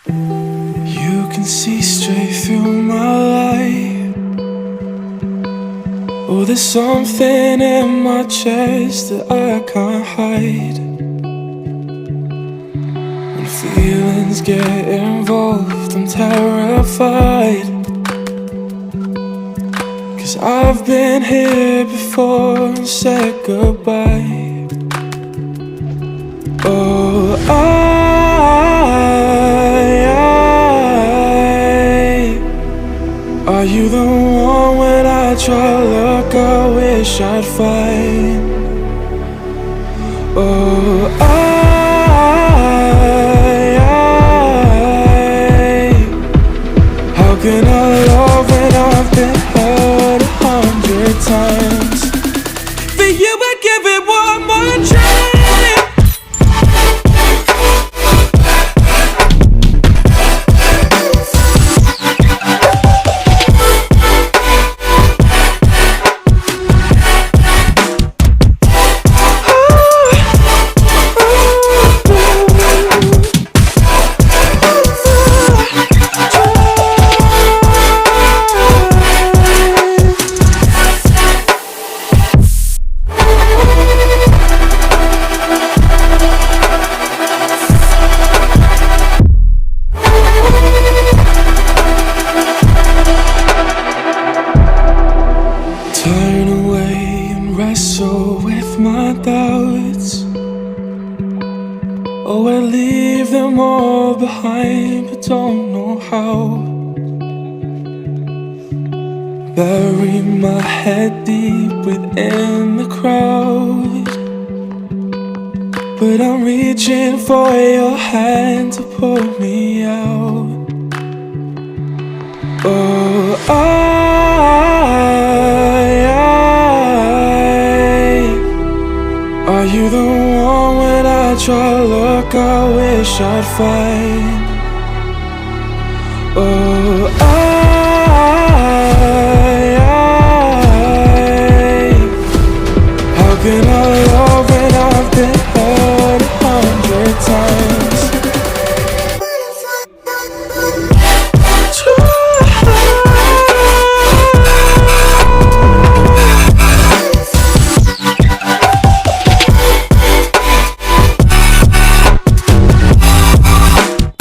You can see straight through my life. Oh, there's something in my chest that I can't hide. When feelings get involved, I'm terrified. 'Cause I've been here before and said goodbye. Oh, are you the one when I try to look I wish I'd find? Oh, how can I love when I've been hurt 100 times? For you I'd give it one more try. Turn away and wrestle with my doubts. Oh, I leave them all behind, but don't know how. Bury my head deep within the crowd, but I'm reaching for your hand to pull me out. Oh, are you the one when I try to look I wish I'd find?